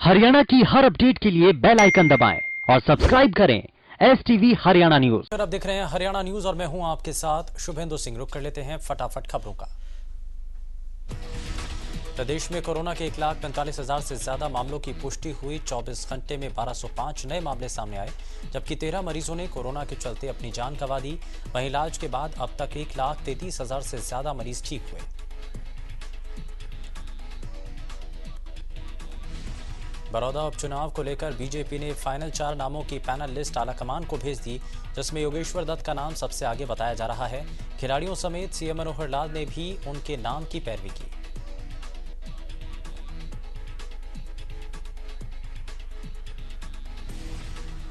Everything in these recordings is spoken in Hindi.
हरियाणा की हर अपडेट के लिए बेल आइकन दबाएं और सब्सक्राइब करें STV हरियाणा न्यूज। आप देख रहे हैं हरियाणा न्यूज और मैं हूं आपके साथ शुभेंदु सिंह। रुक कर लेते हैं फटाफट खबरों का। प्रदेश में कोरोना के 1,45,000 से ज्यादा मामलों की पुष्टि हुई। 24 घंटे में 1205 नए मामले सामने आए, जबकि 13 मरीजों ने कोरोना के चलते अपनी जान गंवा दी। वहीं इलाज के बाद अब तक 1,33,000 से ज्यादा मरीज ठीक हुए। बड़ौदा उपचुनाव को लेकर बीजेपी ने फाइनल 4 नामों की पैनल लिस्ट आलाकमान को भेज दी, जिसमें योगेश्वर दत्त का नाम सबसे आगे बताया जा रहा है। खिलाड़ियों समेत सीएम मनोहर लाल ने भी उनके नाम की पैरवी की।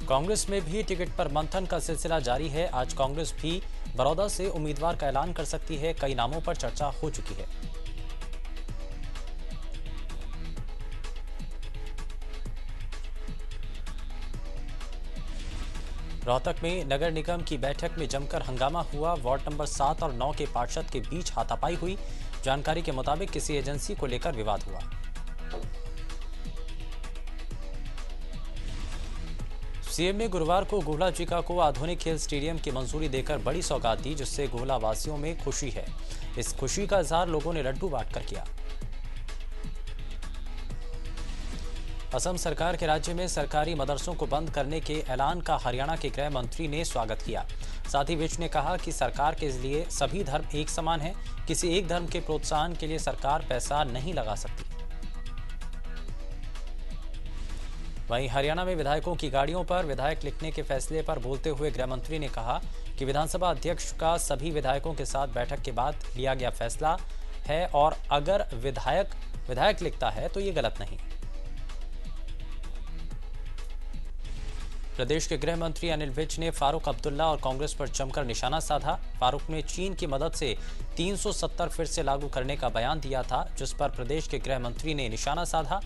कांग्रेस में भी टिकट पर मंथन का सिलसिला जारी है। आज कांग्रेस भी बड़ौदा से उम्मीदवार का ऐलान कर सकती है। कई नामों पर चर्चा हो चुकी है। रोहतक में नगर निगम की बैठक में जमकर हंगामा हुआ। वार्ड नंबर 7 और 9 के पार्षद के बीच हाथापाई हुई। जानकारी के मुताबिक किसी एजेंसी को लेकर विवाद हुआ। सीएम ने गुरुवार को गुहला चिका को आधुनिक खेल स्टेडियम की मंजूरी देकर बड़ी सौगात दी, जिससे गुहला वासियों में खुशी है। इस खुशी का इजहार लोगों ने लड्डू बांटकर किया। असम सरकार के राज्य में सरकारी मदरसों को बंद करने के ऐलान का हरियाणा के गृह मंत्री ने स्वागत किया। साथ ही विज ने कहा कि सरकार के लिए सभी धर्म एक समान हैं। किसी एक धर्म के प्रोत्साहन के लिए सरकार पैसा नहीं लगा सकती। वहीं हरियाणा में विधायकों की गाड़ियों पर विधायक लिखने के फैसले पर बोलते हुए गृह मंत्री ने कहा कि विधानसभा अध्यक्ष का सभी विधायकों के साथ बैठक के बाद लिया गया फैसला है और अगर विधायक लिखता है तो ये गलत नहीं। प्रदेश के गृह मंत्री अनिल विज ने फारूक अब्दुल्ला और कांग्रेस पर जमकर निशाना साधा। फारूक ने चीन की मदद से 370 फिर से लागू करने का बयान दिया था, जिस पर प्रदेश के गृह मंत्री ने निशाना साधा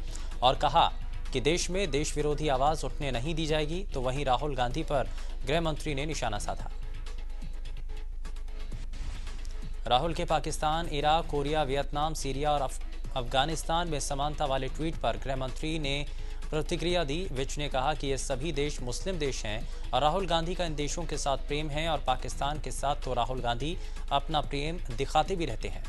और कहा कि देश में देश विरोधी आवाज उठने नहीं दी जाएगी। तो वहीं राहुल गांधी पर गृह मंत्री ने निशाना साधा। राहुल के Pakistan, Iraq, Korea, Vietnam, Syria और अफगानिस्तान में समानता वाले ट्वीट पर गृह मंत्री ने प्रतिक्रिया दी। विज ने कहा कि ये सभी देश मुस्लिम देश हैं और राहुल गांधी का इन देशों के साथ प्रेम है और पाकिस्तान के साथ तो राहुल गांधी अपना प्रेम दिखाते भी रहते हैं।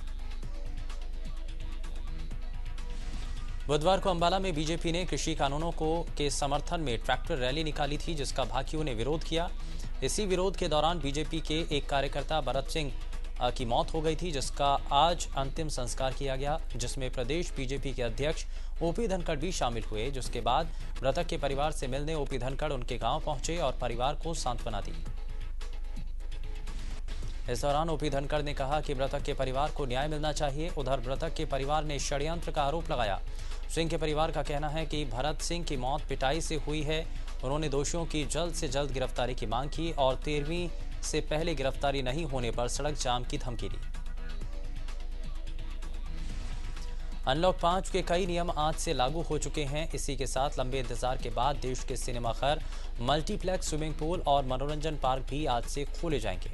बुधवार को अंबाला में बीजेपी ने कृषि कानूनों के समर्थन में ट्रैक्टर रैली निकाली थी, जिसका भाकियों ने विरोध किया। इसी विरोध के दौरान बीजेपी के एक कार्यकर्ता भरत सिंह की मौत हो गई थी, जिसका आज अंतिम संस्कार किया गया, जिसमें प्रदेश बीजेपी के अध्यक्ष ओपी धनखड़ भी शामिल हुए। जिसके बाद मृतक के परिवार से मिलने ओपी धनखड़ उनके गांव पहुंचे और परिवार को सांत्वना दी। इस दौरान ओपी धनखड़ ने कहा कि मृतक के परिवार को न्याय मिलना चाहिए। उधर मृतक के परिवार ने षड्यंत्र का आरोप लगाया। सिंह के परिवार का कहना है कि भरत सिंह की मौत पिटाई से हुई है। उन्होंने दोषियों की जल्द से जल्द गिरफ्तारी की मांग की और 13वीं से पहले गिरफ्तारी नहीं होने पर सड़क जाम की धमकी दी। अनलॉक 5 के कई नियम आज से लागू हो चुके हैं। इसी के साथ लंबे इंतजार के बाद देश के सिनेमाघर, मल्टीप्लेक्स, स्विमिंग पूल और मनोरंजन पार्क भी आज से खोले जाएंगे।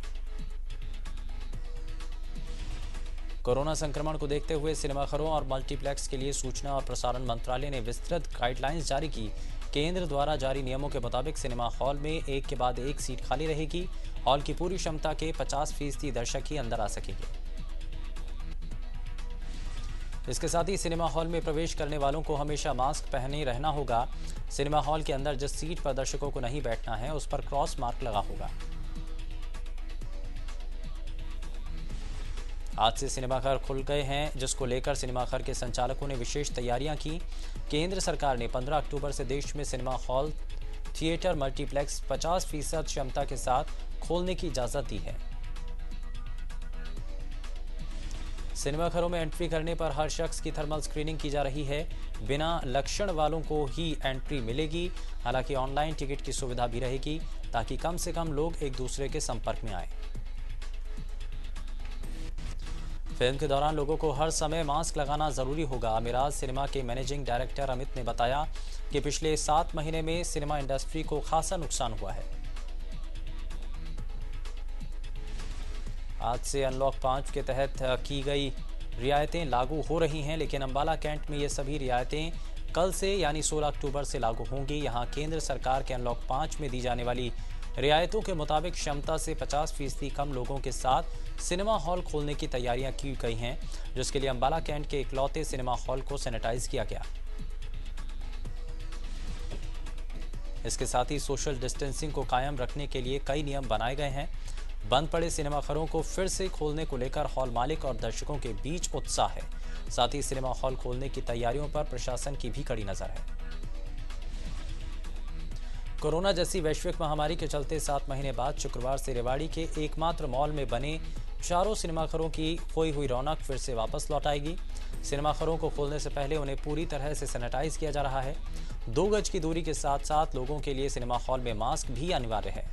कोरोना संक्रमण को देखते हुए सिनेमाघरों और मल्टीप्लेक्स के लिए सूचना और प्रसारण मंत्रालय ने विस्तृत गाइडलाइंस जारी की। केंद्र द्वारा जारी नियमों के मुताबिक सिनेमा हॉल में एक के बाद एक सीट खाली रहेगी। हॉल की पूरी क्षमता के 50% दर्शक ही अंदर आ सकेंगे। इसके साथ ही सिनेमा हॉल में प्रवेश करने वालों को हमेशा मास्क पहने रहना होगा। सिनेमा हॉल के अंदर जिस सीट पर दर्शकों को नहीं बैठना है, उस पर क्रॉस मार्क लगा होगा। आज से सिनेमाघर खुल गए हैं, जिसको लेकर सिनेमाघर के संचालकों ने विशेष तैयारियां की। केंद्र सरकार ने 15 अक्टूबर से देश में सिनेमा हॉल, थिएटर, मल्टीप्लेक्स 50% क्षमता के साथ खोलने की इजाजत दी है। सिनेमाघरों में एंट्री करने पर हर शख्स की थर्मल स्क्रीनिंग की जा रही है। बिना लक्षण वालों को ही एंट्री मिलेगी। हालांकि ऑनलाइन टिकट की सुविधा भी रहेगी, ताकि कम से कम लोग एक दूसरे के संपर्क में आए। फिल्म के दौरान लोगों को हर समय मास्क लगाना जरूरी होगा। अमीराज सिनेमा के मैनेजिंग डायरेक्टर अमित ने बताया कि पिछले 7 महीने में सिनेमा इंडस्ट्री को खासा नुकसान हुआ है। आज से अनलॉक 5 के तहत की गई रियायतें लागू हो रही हैं, लेकिन अंबाला कैंट में ये सभी रियायतें कल से यानी 16 अक्टूबर से लागू होंगी। यहां केंद्र सरकार के अनलॉक 5 में दी जाने वाली रियायतों के मुताबिक क्षमता से 50% कम लोगों के साथ सिनेमा हॉल खोलने की तैयारियां की गई हैं, जिसके लिए अंबाला कैंट के इकलौते सिनेमा हॉल को सैनिटाइज किया गया। इसके साथ ही सोशल डिस्टेंसिंग को कायम रखने के लिए कई नियम बनाए गए हैं। बंद पड़े सिनेमाघरों को फिर से खोलने को लेकर हॉल मालिक और दर्शकों के बीच उत्साह है। साथ ही सिनेमा हॉल खोलने की तैयारियों पर प्रशासन की भी कड़ी नजर है। कोरोना जैसी वैश्विक महामारी के चलते 7 महीने बाद शुक्रवार से रेवाड़ी के एकमात्र मॉल में बने चारों सिनेमाघरों की खोई हुई रौनक फिर से वापस लौट आएगी। सिनेमाघरों को खोलने से पहले उन्हें पूरी तरह से सैनिटाइज किया जा रहा है। 2 गज की दूरी के साथ साथ लोगों के लिए सिनेमा हॉल में मास्क भी अनिवार्य है।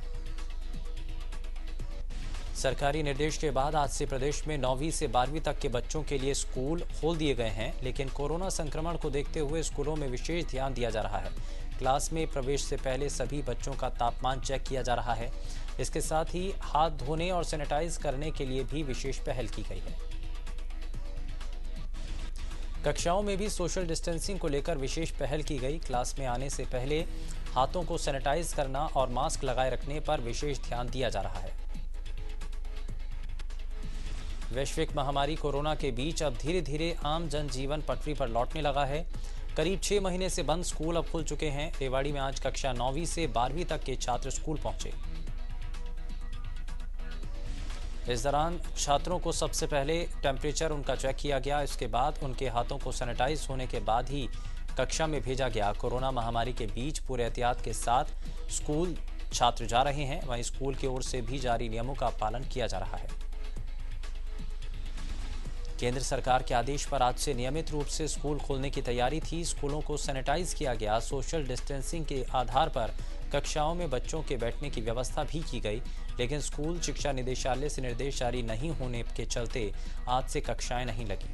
सरकारी निर्देश के बाद आज से प्रदेश में 9वीं से 12वीं तक के बच्चों के लिए स्कूल खोल दिए गए हैं, लेकिन कोरोना संक्रमण को देखते हुए स्कूलों में विशेष ध्यान दिया जा रहा है। क्लास में प्रवेश से पहले सभी बच्चों का तापमान चेक किया जा रहा है। इसके साथ ही हाथ धोने और सैनिटाइज करने के लिए भी विशेष पहल की गई है। कक्षाओं में भी सोशल डिस्टेंसिंग को लेकर विशेष पहल की गई। क्लास में आने से पहले हाथों को सैनिटाइज करना और मास्क लगाए रखने पर विशेष ध्यान दिया जा रहा है। वैश्विक महामारी कोरोना के बीच अब धीरे धीरे आम जनजीवन पटरी पर लौटने लगा है। करीब 6 महीने से बंद स्कूल अब खुल चुके हैं। रेवाड़ी में आज कक्षा 9वीं से 12वीं तक के छात्र स्कूल पहुंचे। इस दौरान छात्रों को सबसे पहले टेम्परेचर उनका चेक किया गया। इसके बाद उनके हाथों को सैनिटाइज होने के बाद ही कक्षा में भेजा गया। कोरोना महामारी के बीच पूरे एहतियात के साथ स्कूल छात्र जा रहे हैं। वहीं स्कूल की ओर से भी जारी नियमों का पालन किया जा रहा है। केंद्र सरकार के आदेश पर आज से नियमित रूप से स्कूल खोलने की तैयारी थी। स्कूलों को सैनिटाइज किया गया। सोशल डिस्टेंसिंग के आधार पर कक्षाओं में बच्चों के बैठने की व्यवस्था भी की गई, लेकिन स्कूल शिक्षा निदेशालय से निर्देश जारी नहीं होने के चलते आज से कक्षाएं नहीं लगी।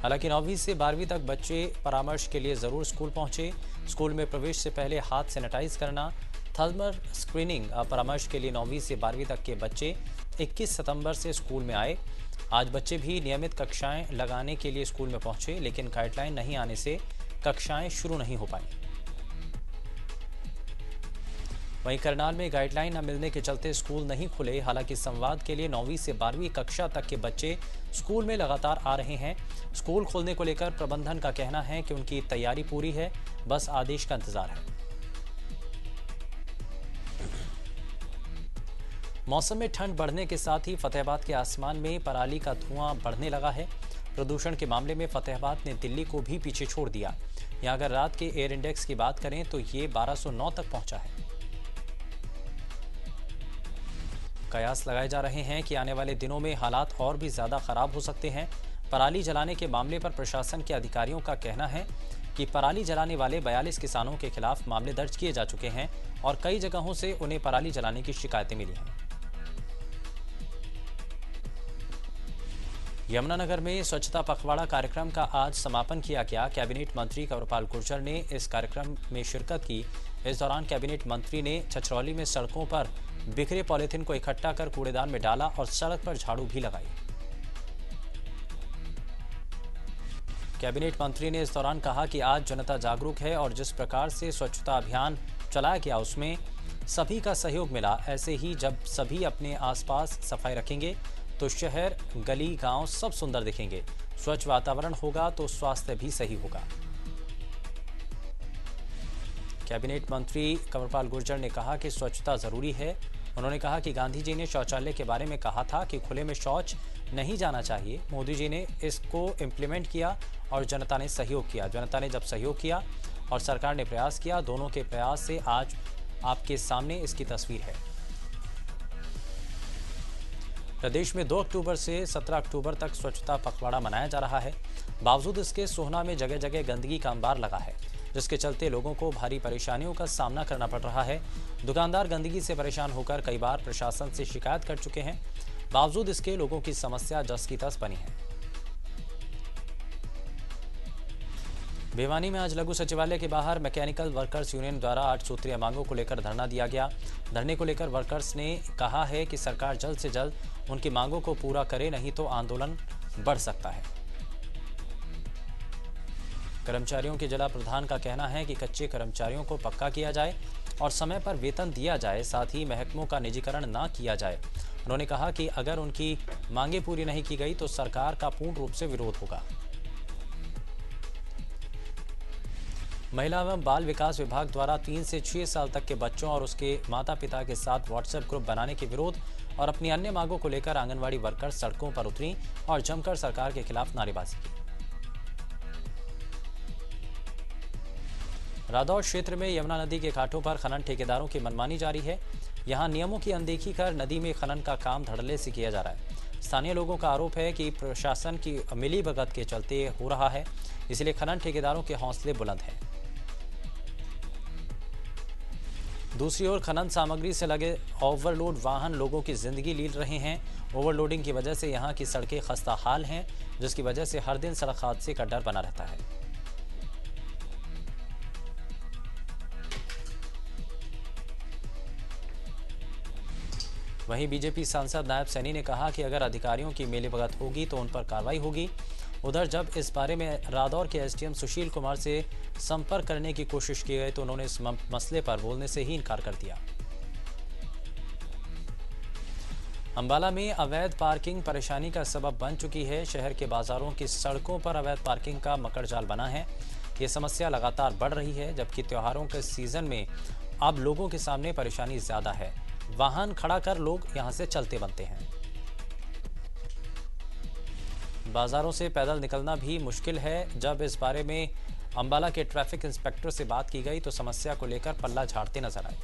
हालांकि 9वीं से 12वीं तक बच्चे परामर्श के लिए जरूर स्कूल पहुंचे। स्कूल में प्रवेश से पहले हाथ सैनिटाइज करना, थर्मल स्क्रीनिंग परामर्श के लिए 9वीं से 12वीं तक के बच्चे 21 सितंबर से स्कूल में आए। आज बच्चे भी नियमित कक्षाएं लगाने के लिए स्कूल में पहुंचे, लेकिन गाइडलाइन नहीं आने से कक्षाएं शुरू नहीं हो पाई। वहीं करनाल में गाइडलाइन न मिलने के चलते स्कूल नहीं खुले। हालांकि संवाद के लिए 9वीं से 12वीं कक्षा तक के बच्चे स्कूल में लगातार आ रहे हैं। स्कूल खोलने को लेकर प्रबंधन का कहना है कि उनकी तैयारी पूरी है, बस आदेश का इंतजार है। मौसम में ठंड बढ़ने के साथ ही फतेहाबाद के आसमान में पराली का धुआं बढ़ने लगा है। प्रदूषण के मामले में फतेहाबाद ने दिल्ली को भी पीछे छोड़ दिया। यहां अगर रात के एयर इंडेक्स की बात करें तो ये 1209 तक पहुंचा है। कयास लगाए जा रहे हैं कि आने वाले दिनों में हालात और भी ज्यादा खराब हो सकते हैं। पराली जलाने के मामले पर प्रशासन के अधिकारियों का कहना है कि पराली जलाने वाले 42 किसानों के खिलाफ मामले दर्ज किए जा चुके हैं और कई जगहों से उन्हें पराली जलाने की शिकायतें मिली हैं। यमुनानगर में स्वच्छता पखवाड़ा कार्यक्रम का आज समापन किया गया। कैबिनेट मंत्री कंवरपाल गुर्जर ने इस कार्यक्रम में शिरकत की। इस दौरान कैबिनेट मंत्री ने छछरौली में सड़कों पर बिखरे पॉलीथिन को इकट्ठा कर कूड़ेदान में डाला और सड़क पर झाड़ू भी लगाई। कैबिनेट मंत्री ने इस दौरान कहा कि आज जनता जागरूक है और जिस प्रकार से स्वच्छता अभियान चलाया गया उसमें सभी का सहयोग मिला। ऐसे ही जब सभी अपने आसपास सफाई रखेंगे तो शहर, गली, गांव सब सुंदर दिखेंगे। स्वच्छ वातावरण होगा तो स्वास्थ्य भी सही होगा। कैबिनेट मंत्री कंवरपाल गुर्जर ने कहा कि स्वच्छता जरूरी है। उन्होंने कहा कि गांधी जी ने शौचालय के बारे में कहा था कि खुले में शौच नहीं जाना चाहिए। मोदी जी ने इसको इम्प्लीमेंट किया और जनता ने सहयोग किया। जनता ने जब सहयोग किया और सरकार ने प्रयास किया, दोनों के प्रयास से आज आपके सामने इसकी तस्वीर है। प्रदेश में 2 अक्टूबर से 17 अक्टूबर तक स्वच्छता पखवाड़ा मनाया जा रहा है। बावजूद इसके सोहना में जगह जगह गंदगी का अंबार लगा है, जिसके चलते लोगों को भारी परेशानियों का सामना करना पड़ रहा है। दुकानदार गंदगी से परेशान होकर कई बार प्रशासन से शिकायत कर चुके हैं। बावजूद इसके लोगों की समस्या जस की तस बनी है। भिवानी में आज लघु सचिवालय के बाहर मैकेनिकल वर्कर्स यूनियन द्वारा 8 सूत्रीय मांगों को लेकर धरना दिया गया। धरने को लेकर वर्कर्स ने कहा है कि सरकार जल्द से जल्द उनकी मांगों को पूरा करे, नहीं तो आंदोलन बढ़ सकता है। कर्मचारियों के जिला प्रधान का कहना है कि कच्चे कर्मचारियों को पक्का किया जाए और समय पर वेतन दिया जाए, साथ ही महकमों का निजीकरण ना किया जाए। उन्होंने कहा कि अगर उनकी मांगे पूरी नहीं की गई तो सरकार का पूर्ण रूप से विरोध होगा। महिला एवं बाल विकास विभाग द्वारा 3 से 6 साल तक के बच्चों और उसके माता पिता के साथ व्हाट्सएप ग्रुप बनाने के विरोध और अपनी अन्य मांगों को लेकर आंगनवाड़ी वर्कर सड़कों पर उतरी और जमकर सरकार के खिलाफ नारेबाजी की। रादौर क्षेत्र में यमुना नदी के घाटों पर खनन ठेकेदारों की मनमानी जारी है। यहां नियमों की अनदेखी कर नदी में खनन का काम धड़ल्ले से किया जा रहा है। स्थानीय लोगों का आरोप है कि प्रशासन की मिलीभगत के चलते हो रहा है, इसलिए खनन ठेकेदारों के हौसले बुलंद हैं। दूसरी ओर खनन सामग्री से लगे ओवरलोड वाहन लोगों की जिंदगी लील रहे हैं। ओवरलोडिंग की वजह से यहां की सड़कें खस्ता हाल हैं, जिसकी वजह से हर दिन सड़क हादसे का डर बना रहता है। वहीं बीजेपी सांसद नायब सैनी ने कहा कि अगर अधिकारियों की मिलीभगत होगी तो उन पर कार्रवाई होगी। उधर जब इस बारे में रादौर के एसडीएम सुशील कुमार से संपर्क करने की कोशिश की गई तो उन्होंने इस मसले पर बोलने से ही इनकार कर दिया। अंबाला में अवैध पार्किंग परेशानी का सबब बन चुकी है। शहर के बाजारों की सड़कों पर अवैध पार्किंग का मकड़जाल बना है। ये समस्या लगातार बढ़ रही है, जबकि त्योहारों के सीजन में अब लोगों के सामने परेशानी ज्यादा है। वाहन खड़ा कर लोग यहां से चलते बनते हैं। बाजारों से पैदल निकलना भी मुश्किल है। जब इस बारे में अंबाला के ट्रैफिक इंस्पेक्टर से बात की गई तो समस्या को लेकर पल्ला झाड़ते नजर आए।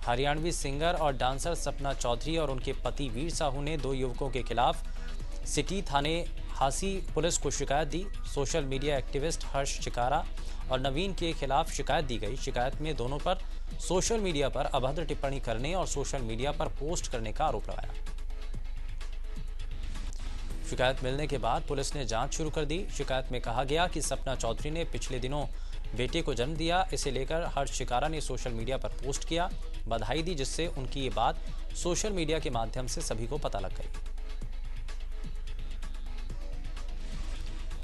हरियाणवी सिंगर और डांसर सपना चौधरी और उनके पति वीर साहू ने 2 युवकों के खिलाफ सिटी थाने हासी पुलिस को शिकायत दी। सोशल मीडिया एक्टिविस्ट हर्ष शिकारा और नवीन के खिलाफ शिकायत दी गई। शिकायत में दोनों पर सोशल मीडिया पर अभद्र टिप्पणी करने और सोशल मीडिया पर पोस्ट करने का आरोप लगाया। शिकायत मिलने के बाद पुलिस ने जांच शुरू कर दी। शिकायत में कहा गया कि सपना चौधरी ने पिछले दिनों बेटे को जन्म दिया। इसे लेकर हर्ष शिकारा ने सोशल मीडिया पर पोस्ट किया, बधाई दी, जिससे उनकी ये बात सोशल मीडिया के माध्यम से सभी को पता लग गई।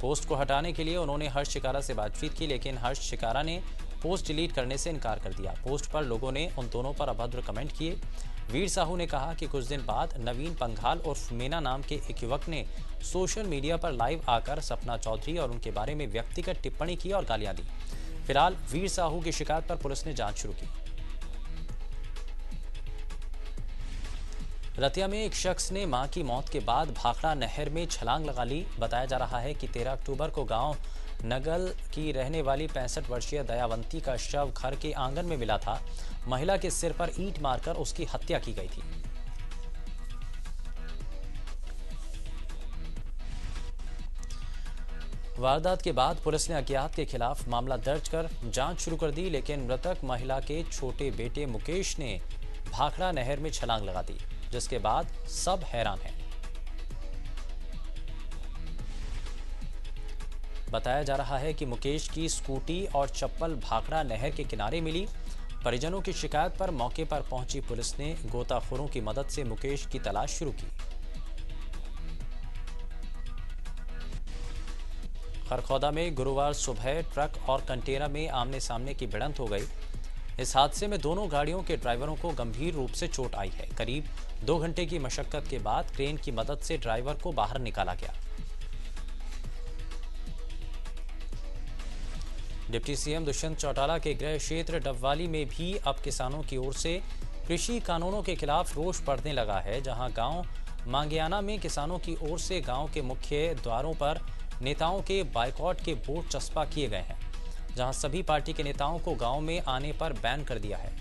पोस्ट को हटाने के लिए उन्होंने हर्ष शिकारा से बातचीत की, लेकिन हर्ष शिकारा ने पोस्ट डिलीट करने से इनकार कर दिया। पोस्ट पर लोगों ने उन दोनों पर अभद्र कमेंट किए। वीर साहू ने कहा कि कुछ दिन बाद नवीन पंघाल और मीना नाम के एक युवक ने सोशल मीडिया पर लाइव आकर सपना चौधरी और उनके बारे में व्यक्तिगत टिप्पणी की और गालियां दी। फिलहाल वीर साहू की शिकायत पर पुलिस ने जांच शुरू की। रतिया में एक शख्स ने मां की मौत के बाद भाखड़ा नहर में छलांग लगा ली। बताया जा रहा है कि 13 अक्टूबर को गांव नगल की रहने वाली 65 वर्षीय दयावंती का शव घर के आंगन में मिला था। महिला के सिर पर ईंट मारकर उसकी हत्या की गई थी। वारदात के बाद पुलिस ने अज्ञात के खिलाफ मामला दर्ज कर जांच शुरू कर दी, लेकिन मृतक महिला के छोटे बेटे मुकेश ने भाखड़ा नहर में छलांग लगा दी, जिसके बाद सब हैरान हैं। बताया जा रहा है कि मुकेश की स्कूटी और चप्पल भाखड़ा नहर के किनारे मिली। परिजनों की शिकायत पर मौके पर पहुंची पुलिस ने गोताखोरों की मदद से मुकेश की तलाश शुरू की। खरखौदा में गुरुवार सुबह ट्रक और कंटेनर में आमने सामने की भिड़ंत हो गई। इस हादसे में दोनों गाड़ियों के ड्राइवरों को गंभीर रूप से चोट आई है। करीब 2 घंटे की मशक्कत के बाद क्रेन की मदद से ड्राइवर को बाहर निकाला गया। डिप्टी सीएम दुष्यंत चौटाला के गृह क्षेत्र डबवाली में भी अब किसानों की ओर से कृषि कानूनों के खिलाफ रोष बढ़ने लगा है। जहां गांव मांगियाना में किसानों की ओर से गांव के मुख्य द्वारों पर नेताओं के बाइकॉट के बोर्ड चस्पा किए गए हैं, जहां सभी पार्टी के नेताओं को गांव में आने पर बैन कर दिया है।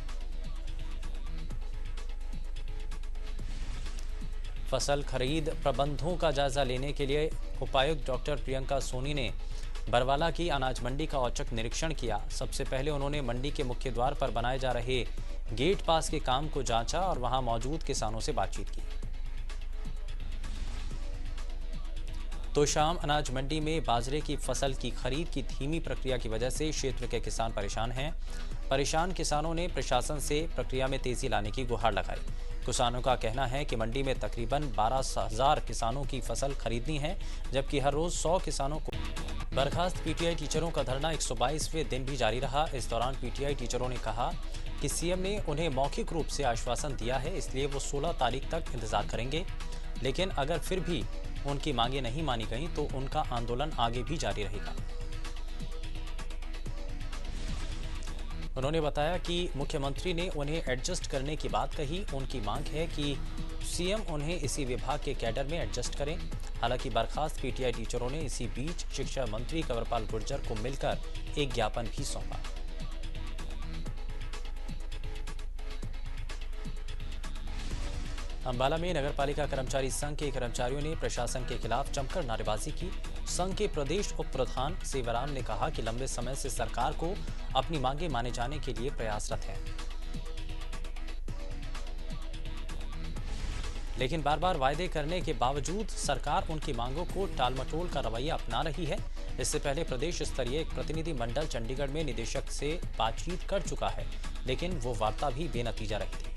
फसल खरीद प्रबंधों का जायजा लेने के लिए उपायुक्त डॉक्टर प्रियंका सोनी ने बरवाला की अनाज मंडी का औचक निरीक्षण किया। सबसे पहले उन्होंने मंडी के मुख्य द्वार पर बनाए जा रहे गेट पास के काम को जांचा और वहां मौजूद किसानों से बातचीत की। तो शाम अनाज मंडी में बाजरे की फसल की खरीद की धीमी प्रक्रिया की वजह से क्षेत्र के किसान परेशान हैं। परेशान किसानों ने प्रशासन से प्रक्रिया में तेजी लाने की गुहार लगाई। किसानों का कहना है कि मंडी में तकरीबन 12,000 किसानों की फसल खरीदनी है, जबकि हर रोज 100 किसानों को। बर्खास्त पीटीआई टीचरों का धरना 122वें दिन भी जारी रहा। इस दौरान पीटीआई टीचरों ने कहा कि सीएम ने उन्हें मौखिक रूप से आश्वासन दिया है, इसलिए वो 16 तारीख तक इंतजार करेंगे। लेकिन अगर फिर भी उनकी मांगे नहीं मानी गई तो उनका आंदोलन आगे भी जारी रहेगा। उन्होंने बताया कि मुख्यमंत्री ने उन्हें एडजस्ट करने की बात कही। उनकी मांग है कि सीएम उन्हें इसी विभाग के कैडर में एडजस्ट करें। हालांकि बर्खास्त पीटीआई टीचरों ने इसी बीच शिक्षा मंत्री कंवरपाल गुर्जर को मिलकर एक ज्ञापन भी सौंपा। अंबाला में नगरपालिका कर्मचारी संघ के कर्मचारियों ने प्रशासन के खिलाफ जमकर नारेबाजी की। संघ के प्रदेश उप प्रधान सेवाराम ने कहा कि लंबे समय से सरकार को अपनी मांगे माने जाने के लिए प्रयासरत है, लेकिन बार बार वायदे करने के बावजूद सरकार उनकी मांगों को टालमटोल का रवैया अपना रही है। इससे पहले प्रदेश स्तरीय एक प्रतिनिधि मंडल चंडीगढ़ में निदेशक से बातचीत कर चुका है, लेकिन वो वार्ता भी बेनतीजा रही थी।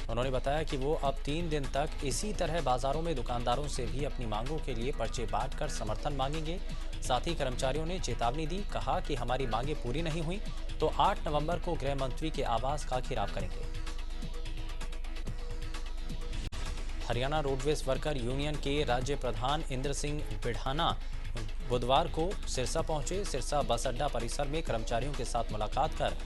उन्होंने बताया कि वो अब 3 दिन तक इसी तरह बाजारों में दुकानदारों से भी अपनी मांगों के लिए पर्चे बांटकर समर्थन मांगेंगे। साथ ही कर्मचारियों ने चेतावनी दी, कहा कि हमारी मांगें पूरी नहीं हुई तो 8 नवंबर को गृह मंत्री के आवास का घेराव करेंगे। हरियाणा रोडवेज वर्कर यूनियन के राज्य प्रधान इंद्र सिंह बिढ़ाना बुधवार को सिरसा पहुंचे। सिरसा बस अड्डा परिसर में कर्मचारियों के साथ मुलाकात कर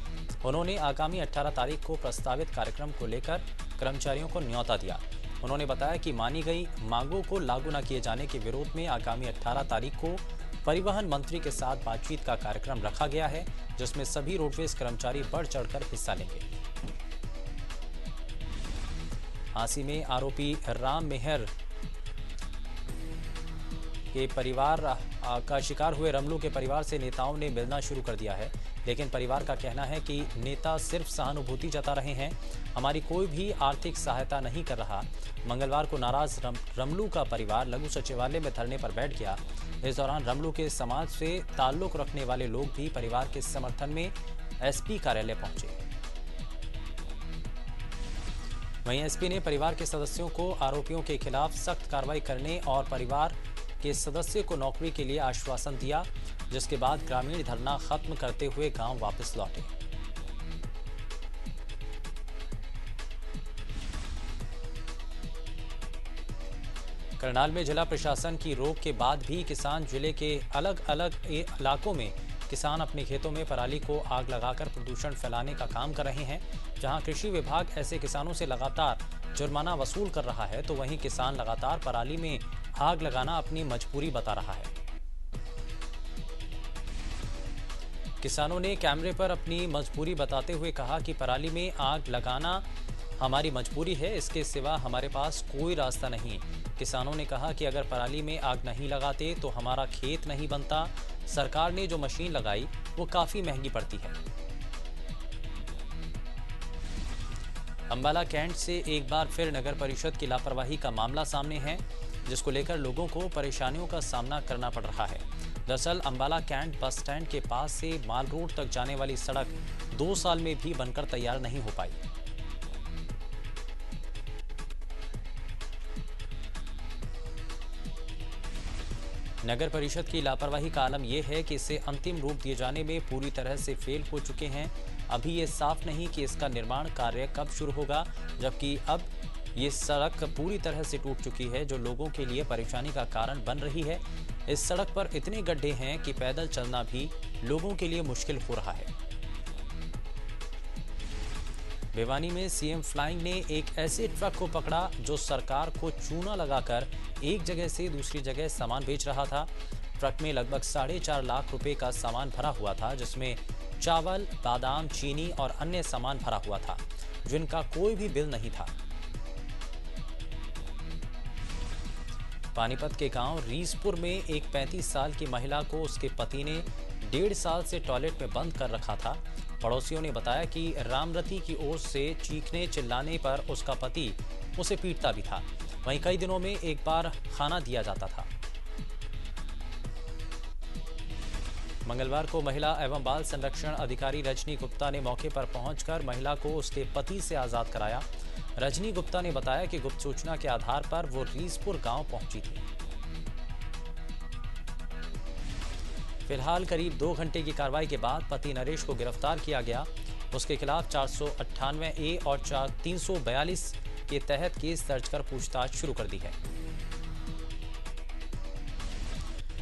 उन्होंने आगामी 18 तारीख को प्रस्तावित कार्यक्रम को लेकर कर्मचारियों को न्योता दिया। उन्होंने बताया कि मानी गई मांगों को लागू न किए जाने के विरोध में आगामी 18 तारीख को परिवहन मंत्री के साथ बातचीत का कार्यक्रम रखा गया है, जिसमें सभी रोडवेज कर्मचारी बढ़ चढ़कर हिस्सा लेंगे। हांसी में आरोपी राम मेहर के परिवार का शिकार हुए रमलू के परिवार से नेताओं ने मिलना शुरू कर दिया है, लेकिन परिवार का कहना है कि नेता सिर्फ सहानुभूति जता रहे हैं, हमारी कोई भी आर्थिक सहायता नहीं कर रहा। मंगलवार को नाराज रमलू का परिवार लघु सचिवालय में धरने पर बैठ गया। इस दौरान रमलू के समाज से ताल्लुक रखने वाले लोग भी परिवार के समर्थन में एसपी कार्यालय पहुंचे। वहीं एसपी ने परिवार के सदस्यों को आरोपियों के खिलाफ सख्त कार्रवाई करने और परिवार के सदस्य को नौकरी के लिए आश्वासन दिया, जिसके बाद ग्रामीण धरना खत्म करते हुए गांव वापस लौटे। करनाल में जिला प्रशासन की रोक के बाद भी किसान जिले के अलग अलग इलाकों में किसान अपने खेतों में पराली को आग लगाकर प्रदूषण फैलाने का काम कर रहे हैं। जहां कृषि विभाग ऐसे किसानों से लगातार जुर्माना वसूल कर रहा है, तो वहीं किसान लगातार पराली में आग लगाना अपनी मजबूरी बता रहा है। किसानों ने कैमरे पर अपनी मजबूरी बताते हुए कहा कि पराली में आग लगाना हमारी मजबूरी है, इसके सिवा हमारे पास कोई रास्ता नहीं। किसानों ने कहा कि अगर पराली में आग नहीं लगाते तो हमारा खेत नहीं बनता। सरकार ने जो मशीन लगाई वो काफी महंगी पड़ती है। अंबाला कैंट से एक बार फिर नगर परिषद की लापरवाही का मामला सामने है, जिसको लेकर लोगों को परेशानियों का सामना करना पड़ रहा है। दरअसल अंबाला कैंट बस स्टैंड के पास से माल रोड तक जाने वाली सड़क 2 साल में भी बनकर तैयार नहीं हो पाई। नगर परिषद की लापरवाही का आलम यह है कि इसे अंतिम रूप दिए जाने में पूरी तरह से फेल हो चुके हैं। अभी ये साफ नहीं कि इसका निर्माण कार्य कब शुरू होगा, जबकि अब ये सड़क पूरी तरह से टूट चुकी है, जो लोगों के लिए परेशानी का कारण बन रही है। इस सड़क पर इतने गड्ढे हैं कि पैदल चलना भी लोगों के लिए मुश्किल हो रहा है। भिवानी में सीएम फ्लाइंग ने एक ऐसे ट्रक को पकड़ा जो सरकार को चूना लगाकर एक जगह से दूसरी जगह सामान बेच रहा था। ट्रक में लगभग 4.5 लाख रुपए का सामान भरा हुआ था, जिसमें चावल, बादाम, चीनी और अन्य सामान भरा हुआ था, जिनका कोई भी बिल नहीं था। पानीपत के गांव रीसपुर में एक 35 साल की महिला को उसके पति ने 1.5 साल से टॉयलेट में बंद कर रखा था। पड़ोसियों ने बताया कि रामरती की ओर से चीखने चिल्लाने पर उसका पति उसे पीटता भी था। वहीं कई दिनों में एक बार खाना दिया जाता था। मंगलवार को महिला एवं बाल संरक्षण अधिकारी रजनी गुप्ता ने मौके पर पहुंचकर महिला को उसके पति से आजाद कराया। रजनी गुप्ता ने बताया कि गुप्त सूचना के आधार पर वो रीसपुर गांव पहुंची थी। फिलहाल करीब 2 घंटे की कार्रवाई के बाद पति नरेश को गिरफ्तार किया गया। उसके खिलाफ 498A और 342 के तहत केस दर्ज कर पूछताछ शुरू कर दी है।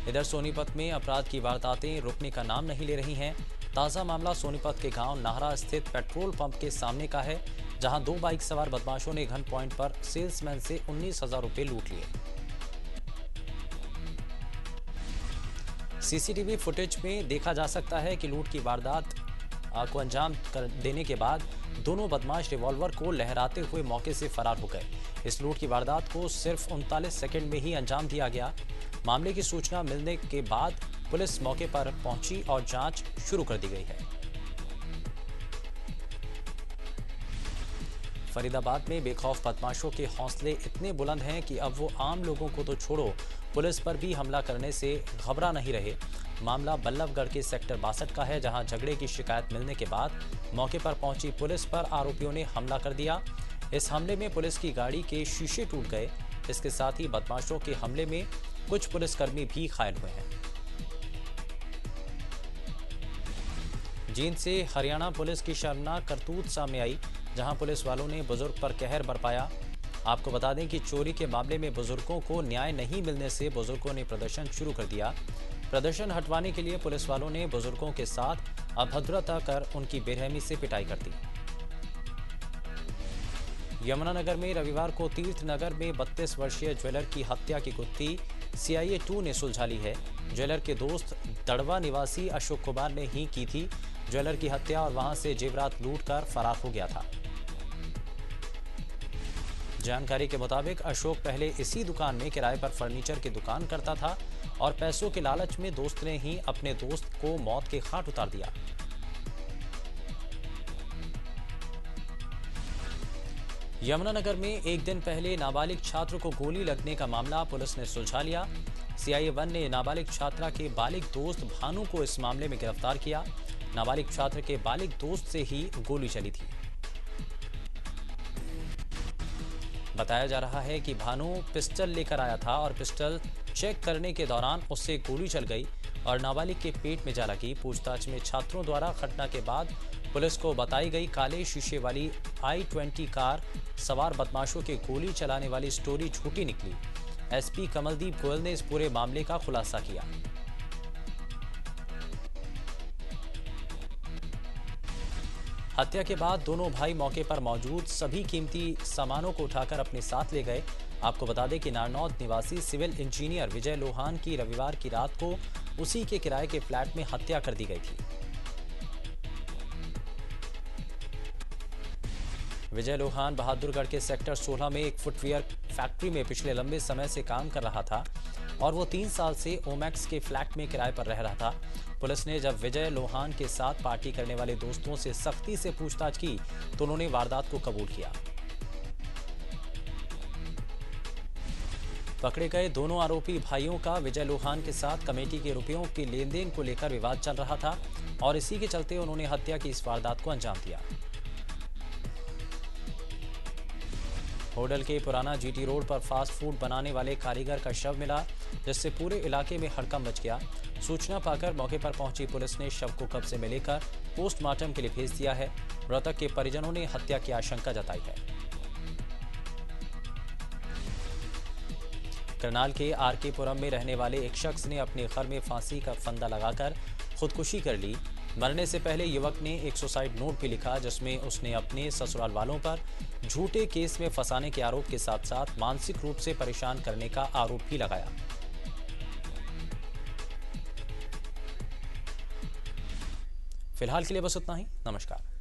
इधर सोनीपत में अपराध की वारदातें रुकने का नाम नहीं ले रही हैं। ताजा मामला सोनीपत के गांव नाहरा स्थित पेट्रोल पंप के सामने का है, जहां 2 बाइक सवार बदमाशों ने गन पॉइंट पर सेल्समैन से 19,000 रुपए लूट लिए। सीसीटीवी फुटेज में देखा जा सकता है कि लूट की वारदात को अंजाम देने के बाद दोनों बदमाश रिवॉल्वर को लहराते हुए मौके से फरार हो गए। इस लूट की वारदात को सिर्फ 39 सेकंड में ही अंजाम दिया गया। मामले की सूचना मिलने के बाद पुलिस मौके पर पहुंची और जांच शुरू कर दी गई है। फरीदाबाद में बेखौफ बदमाशों के हौसले इतने बुलंद हैं कि अब वो आम लोगों को तो छोड़ो, पुलिस पर भी हमला करने से घबरा नहीं रहे। मामला बल्लभगढ़ के सेक्टर 62 का है, जहां झगड़े की शिकायत मिलने के बाद मौके पर पहुंची पुलिस पर आरोपियों ने हमला कर दिया। इस हमले में पुलिस की गाड़ी के शीशे टूट गए। इसके साथ ही बदमाशों के हमले में कुछ पुलिसकर्मी भी घायल हुए हैं। जींद से हरियाणा पुलिस की शर्मनाक करतूत सामने आई, जहां पुलिस वालों ने बुजुर्ग पर कहर बरपाया। आपको बता दें कि चोरी के मामले में बुजुर्गों को न्याय नहीं मिलने से बुजुर्गों ने प्रदर्शन शुरू कर दिया। प्रदर्शन हटवाने के लिए पुलिस वालों ने बुजुर्गों के साथ अभद्रता कर उनकी बेरहमी से पिटाई कर दी। यमुनानगर में रविवार को तीर्थनगर में 32 वर्षीय ज्वेलर की हत्या की गुत्थी CIA 2 ने सुलझा ली है। ज्वेलर के दोस्त दड़वा निवासी अशोक कुमार ने ही की थी ज्वेलर की हत्या और वहां से जेवरात लूटकर फरार हो गया था। जानकारी के मुताबिक अशोक पहले इसी दुकान में किराए पर फर्नीचर की दुकान करता था और पैसों के लालच में दोस्त ने ही अपने दोस्त को मौत के घाट उतार दिया। यमुनानगर में एक दिन पहले नाबालिग छात्र को गोली लगने का मामला पुलिस ने सुलझा लिया। CIA 1 ने नाबालिग छात्रा के बालिग दोस्त भानु को इस मामले में गिरफ्तार किया। नाबालिग छात्र के बालिग दोस्त से ही गोली चली थी। बताया जा रहा है कि भानु पिस्टल लेकर आया था और पिस्टल चेक करने के दौरान उससे गोली चल गई और नाबालिग के पेट में जा लगी। पूछताछ में छात्रों द्वारा घटना के बाद पुलिस को बताई गई काले शीशे वाली I-20 कार सवार बदमाशों के गोली चलाने वाली स्टोरी झूठी निकली। SP कमलदीप गोयल ने इस पूरे मामले का खुलासा किया। हत्या के बाद दोनों भाई मौके पर मौजूद सभी कीमती सामानों को उठाकर अपने साथ ले गए। आपको बता दें कि नारनौद निवासी सिविल इंजीनियर विजय लोहान की रविवार की रात को उसी के किराए के फ्लैट में हत्या कर दी गई थी। विजय लोहान बहादुरगढ़ के सेक्टर 16 में एक फुटवियर फैक्ट्री में पिछले लंबे समय से काम कर रहा था और वो 3 साल से ओमैक्स के फ्लैट में किराए पर रह रहा था। पुलिस ने जब विजय लोहान के साथ पार्टी करने वाले दोस्तों से सख्ती से पूछताछ की तो उन्होंने वारदात को कबूल किया। पकड़े गए दोनों आरोपी भाइयों का विजय लोहान के साथ कमेटी के रुपयों के लेन देन को लेकर विवाद चल रहा था और इसी के चलते उन्होंने हत्या की इस वारदात को अंजाम दिया। होडल के पुराना GT रोड पर फास्ट फूड बनाने वाले कारीगर का शव मिला, जिससे पूरे इलाके में हड़कंप मच गया। सूचना पाकर मौके पर पहुंची पुलिस ने शव को कब्जे में लेकर पोस्टमार्टम के लिए भेज दिया है। मृतक के परिजनों ने हत्या की आशंका जताई है। करनाल के RK पुरम में रहने वाले एक शख्स ने अपने घर में फांसी का फंदा लगाकर खुदकुशी कर ली। मरने से पहले युवक ने एक सुसाइड नोट भी लिखा, जिसमें उसने अपने ससुराल वालों पर झूठे केस में फंसाने के आरोप के साथ साथ मानसिक रूप से परेशान करने का आरोप भी लगाया। फिलहाल के लिए बस इतना ही। नमस्कार।